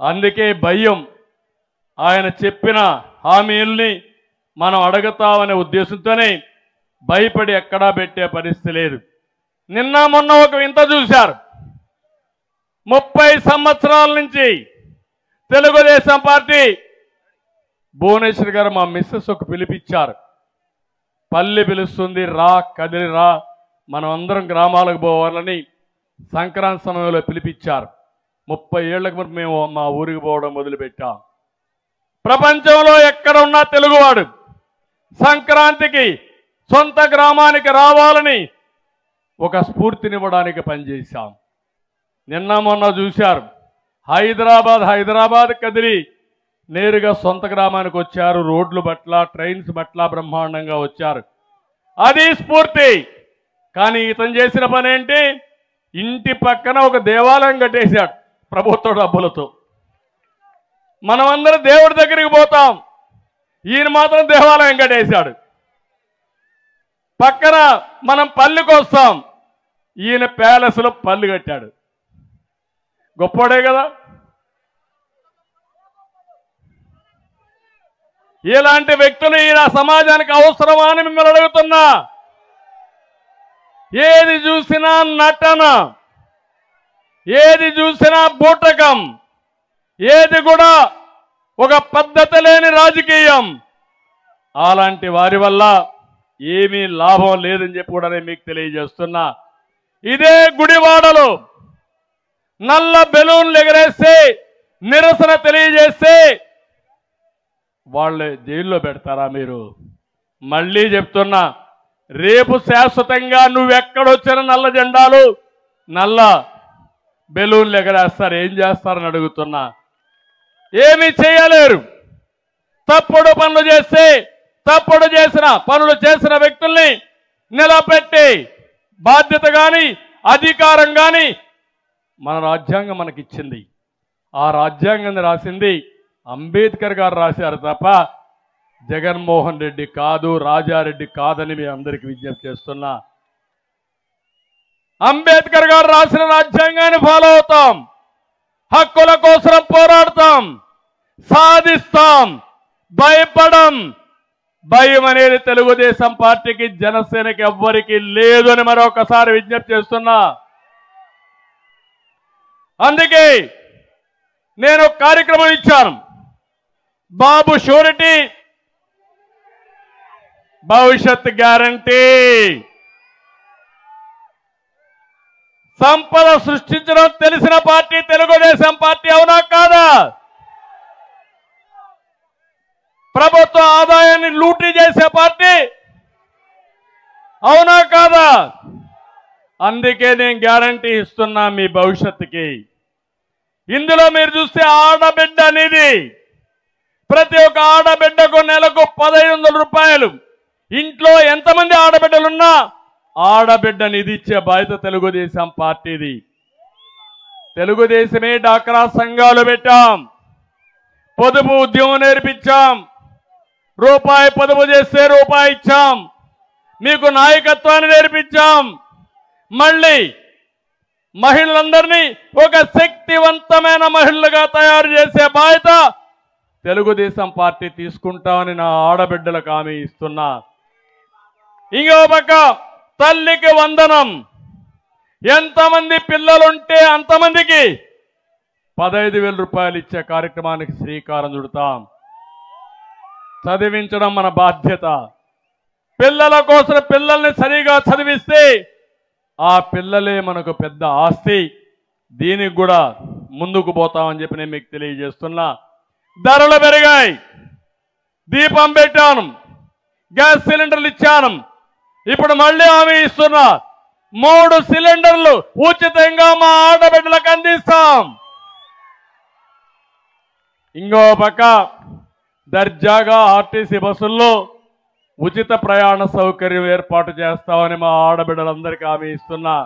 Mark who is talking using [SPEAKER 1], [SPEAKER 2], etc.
[SPEAKER 1] అందుకే భయం. ఆయన చెప్పిన హామీల్ని మనం అడుగుతామనే ఉద్దేశంతోనే భయపడి ఎక్కడా పెట్టే పరిస్థితి లేదు. నిన్న మొన్న ఒక వింత చూశారు. 30 సంవత్సరాల నుంచి తెలుగుదేశం పార్టీ భువనేశ్వర్ గారు మా మిస్సెస్ ఒక పిలిపిచ్చారు. పల్లె పిలుస్తుంది, రా కదిలి రా, మనం అందరం గ్రామాలకు పోవాలని సంక్రాంతి సమయంలో పిలిపించారు. 30 ఏళ్లకు ముందు మేము మా ఊరికి పోవడం మొదలుపెట్టాం. ప్రపంచంలో ఎక్కడ ఉన్నా తెలుగువాడు సంక్రాంతికి సొంత గ్రామానికి రావాలని ఒక స్ఫూర్తినివ్వడానికి పనిచేశాం. నిన్న మొన్న చూశారు, హైదరాబాద్ కదిలి నేరుగా సొంత గ్రామానికి వచ్చారు. రోడ్లు పట్ల, ట్రైన్స్ పట్ల బ్రహ్మాండంగా వచ్చారు. అది స్ఫూర్తి. కానీ ఇతను చేసిన పని ఏంటి? ఇంటి పక్కన ఒక దేవాలయం కట్టేశాడు ప్రభుత్వ డబ్బులతో. మనమందరం దేవుడి దగ్గరికి పోతాం, ఈయన మాత్రం దేవాలయం కట్టేశాడు. పక్కన మనం పల్లికి వస్తాం, ఈయన ప్యాలెస్లో పల్లి కట్టాడు. గొప్పవాడే కదా. ఇలాంటి వ్యక్తులు ఈయన సమాజానికి అవసరమా అని మిమ్మల్ని అడుగుతున్నా. ఏది చూసినా నటన, ఏది చూసినా బూటకం, ఏది కూడా ఒక పద్ధతి లేని రాజకీయం. అలాంటి వారి వల్ల ఏమీ లాభం లేదని చెప్పి కూడా నేను మీకు తెలియజేస్తున్నా. ఇదే గుడివాడలో నల్ల బెలూన్లు ఎగరేస్తే, నిరసన తెలియజేస్తే వాళ్ళే జైల్లో పెడతారా మీరు? మళ్ళీ చెప్తున్నా, రేపు శాశ్వతంగా నువ్వెక్కడొచ్చిన నల్ల జెండాలు, నల్ల బెలూన్లు ఎగరేస్తారు. ఏం చేస్తారని అడుగుతున్నా. ఏమీ చేయలేరు. తప్పుడు పనులు చేస్తే, తప్పుడు పనులు చేసిన వ్యక్తుల్ని నిలబెట్టి బాధ్యత కానీ అధికారం కానీ మన రాజ్యాంగం మనకిచ్చింది. ఆ రాజ్యాంగాన్ని రాసింది అంబేద్కర్ గారు రాశారు తప్ప జగన్మోహన్ రెడ్డి కాదు, రాజారెడ్డి కాదని మీ అందరికీ విజ్ఞప్తి చేస్తున్నా. అంబేద్కర్ గారు రాసిన రాజ్యాంగాన్ని ఫాలో అవుతాం, హక్కుల కోసం పోరాడతాం, సాధిస్తాం, భయపడం. భయం అనేది తెలుగుదేశం పార్టీకి, జనసేనకి ఎవ్వరికి లేదు అని మరొకసారి విజ్ఞప్తి చేస్తున్నా. అందుకే నేను కార్యక్రమం ఇచ్చాను. బాబు షూరిటీ, భవిష్యత్ గ్యారంటీ. సంపద సృష్టించడం తెలిసిన పార్టీ తెలుగుదేశం పార్టీ, అవునా కాదా? ప్రభుత్వ ఆదాయాన్ని లూటీ చేసే పార్టీ, అవునా కాదా? అందుకే నేను గ్యారంటీ ఇస్తున్నా మీ భవిష్యత్తుకి. ఇందులో మీరు చూస్తే ఆడబిడ్డ అనేది, ప్రతి ఒక్క ఆడబిడ్డకు నెలకు 1500 రూపాయలు. ఇంట్లో ఎంతమంది ఆడబిడ్డలున్నా ఆడబిడ్డ నిధి ఇచ్చే బాధ్యత తెలుగుదేశం పార్టీది. తెలుగుదేశమే డాక్రా సంఘాలు పెట్టాం, పొదుపు ఉద్యమం నేర్పించాం, రూపాయి పొదుపు చేస్తే రూపాయి ఇచ్చాం, మీకు నాయకత్వాన్ని నేర్పించాం. మళ్ళీ మహిళలందరినీ ఒక శక్తివంతమైన మహిళలుగా తయారు చేసే బాధ్యత తెలుగుదేశం పార్టీ తీసుకుంటామని నా ఆడబిడ్డలకు హామీ ఇస్తున్నా. ఇంకో పక్క తల్లికి వందనం. ఎంతమంది పిల్లలుంటే అంతమందికి 15,000 రూపాయలు ఇచ్చే కార్యక్రమానికి శ్రీకారం చుడతాం. చదివించడం మన బాధ్యత. పిల్లల కోసం పిల్లల్ని సరిగా చదివిస్తే ఆ పిల్లలే మనకు పెద్ద ఆస్తి. దీనికి కూడా ముందుకు పోతామని చెప్పి నేను మీకు తెలియజేస్తున్నా. ధరలు పెరిగాయి, దీపం పెట్టాను, గ్యాస్ సిలిండర్లు ఇచ్చాను. ఇప్పుడు మళ్ళీ హామీ ఇస్తున్నా, 3 సిలిండర్లు ఉచితంగా మా ఆడబిడ్డలకు అందిస్తాం. ఇంకో పక్క దర్జాగా ఆర్టీసీ బస్సుల్లో ఉచిత ప్రయాణ సౌకర్యం ఏర్పాటు చేస్తామని మా ఆడబిడ్డలందరికీ హామీ ఇస్తున్నా.